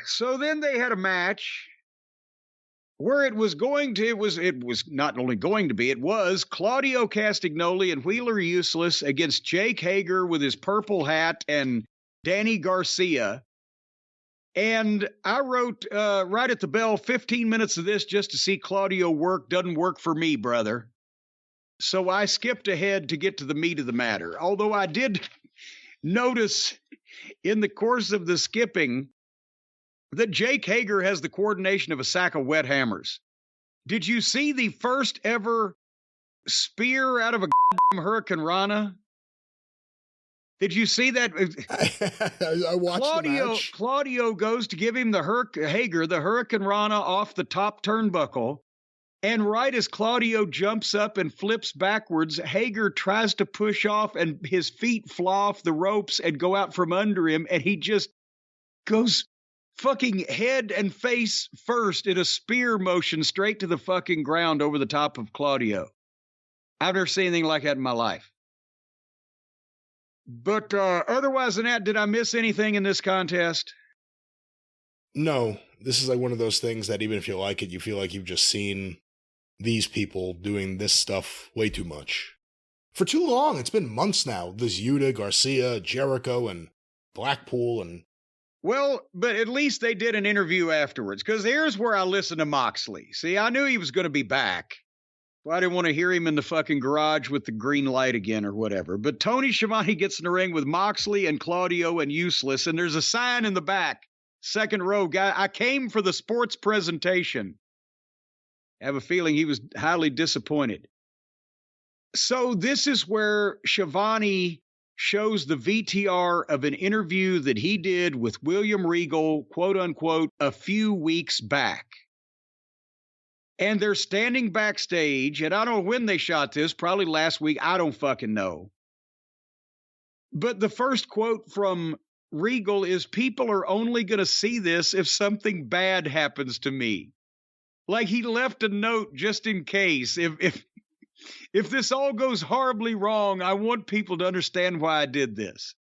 So then they had a match where it was not only going to be, it was Claudio Castagnoli and Wheeler Useless against Jake Hager with his purple hat and Danny Garcia. And I wrote right at the bell, 15 minutes of this just to see Claudio work doesn't work for me, brother. So I skipped ahead to get to the meat of the matter. Although I did notice in the course of the skipping that Jake Hager has the coordination of a sack of wet hammers. Did you see the first ever spear out of a Hurricane Rana? Did you see that? I watched the match. Claudio goes to give him Hager the Hurricane Rana off the top turnbuckle. And right as Claudio jumps up and flips backwards, Hager tries to push off and his feet fly off the ropes and go out from under him. And he just goes fucking head and face first in a spear motion straight to the fucking ground over the top of Claudio. I've never seen anything like that in my life. But otherwise than that, did I miss anything in this contest? No, this is like one of those things that even if you like it, you feel like you've just seen these people doing this stuff way too much. For too long. It's been months now. This Yuta, Garcia, Jericho, and Blackpool, and... Well, but at least they did an interview afterwards, because here's where I listened to Moxley. See, I knew he was going to be back. Well, I didn't want to hear him in the fucking garage with the green light again or whatever. But Tony Schiavone gets in the ring with Moxley and Claudio and Useless, and there's a sign in the back, second row, guy. I came for the sports presentation. I have a feeling he was highly disappointed. So this is where Schiavone shows the VTR of an interview that he did with William Regal, quote unquote, a few weeks back. And they're standing backstage, and I don't know when they shot this, probably last week. I don't fucking know. But the first quote from Regal is, people are only going to see this if something bad happens to me. Like he left a note just in case. If this all goes horribly wrong, I want people to understand why I did this.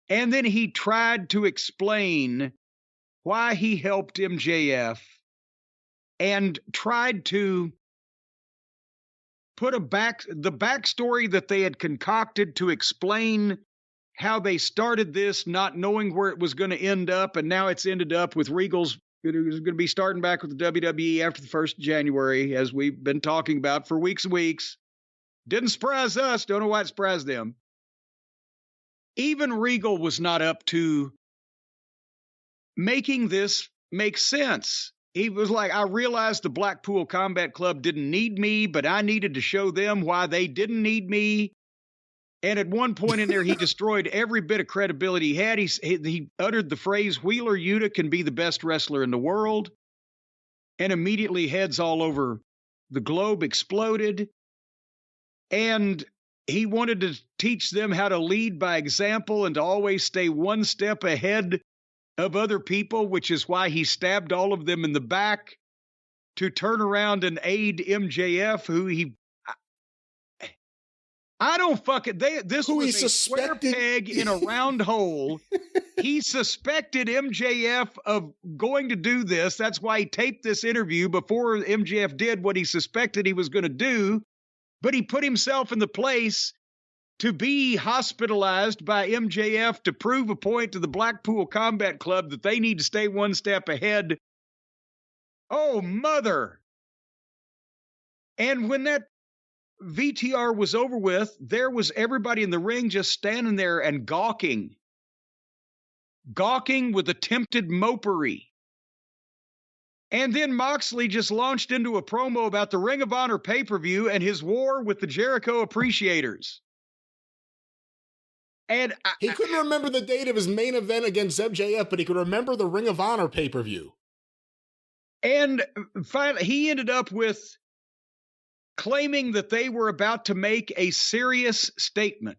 And then he tried to explain why he helped MJF and tried to put the backstory that they had concocted to explain how they started this, not knowing where it was going to end up, and now it's ended up with Regal's going to be starting back with the WWE after the 1st of January, as we've been talking about for weeks and weeks. Didn't surprise us. Don't know why it surprised them. Even Regal was not up to making this make sense. He was like, I realized the Blackpool Combat Club didn't need me, but I needed to show them why they didn't need me. And at one point in there, he destroyed every bit of credibility he had. He uttered the phrase, Wheeler Yuta can be the best wrestler in the world. And immediately heads all over the globe exploded. And he wanted to teach them how to lead by example and to always stay one step ahead of other people, which is why he stabbed all of them in the back to turn around and aid MJF, who I don't fucking... This who was a square peg in a round hole. He suspected MJF of going to do this. That's why he taped this interview before MJF did what he suspected he was going to do. But he put himself in the place to be hospitalized by MJF to prove a point to the Blackpool Combat Club that they need to stay one step ahead. Oh, mother. And when that VTR was over with, there was everybody in the ring just standing there and gawking with attempted mopery. And then Moxley just launched into a promo about the Ring of Honor pay-per-view and his war with the Jericho Appreciators. And he couldn't remember the date of his main event against MJF, but he could remember the Ring of Honor pay-per-view. And finally, he ended up with claiming that they were about to make a serious statement,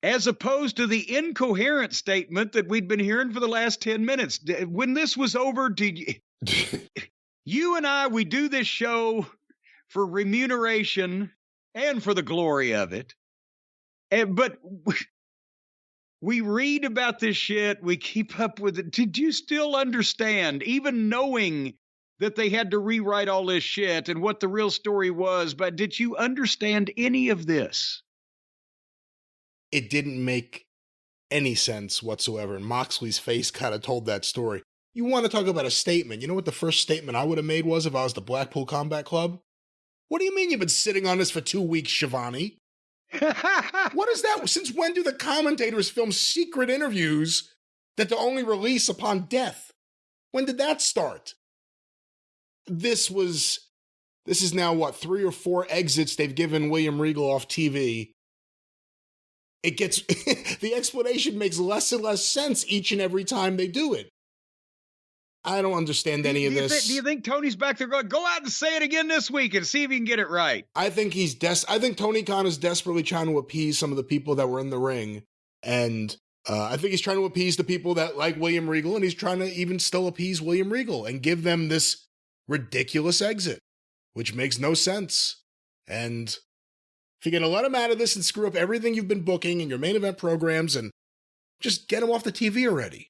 as opposed to the incoherent statement that we'd been hearing for the last 10 minutes. When this was over, you and I, we do this show for remuneration and for the glory of it. But We read about this shit. We keep up with it. Did you still understand, even knowing that they had to rewrite all this shit and what the real story was, but did you understand any of this? It didn't make any sense whatsoever. And Moxley's face kind of told that story. You want to talk about a statement. You know what the first statement I would have made was if I was the Blackpool Combat Club? What do you mean you've been sitting on this for 2 weeks, Shivani? What is that? Since when do the commentators film secret interviews that they'll only release upon death? When did that start? This is now, what, 3 or 4 exits they've given William Regal off TV. It gets, the explanation makes less and less sense each and every time they do it. I don't understand any of this. Do you think Tony's back there going, go out and say it again this week and see if you can get it right? I think I think Tony Khan is desperately trying to appease some of the people that were in the ring. And I think he's trying to appease the people that like William Regal, and he's trying to even still appease William Regal and give them this ridiculous exit, which makes no sense. And if you're going to let him out of this and screw up everything you've been booking and your main event programs, and just get him off the TV already.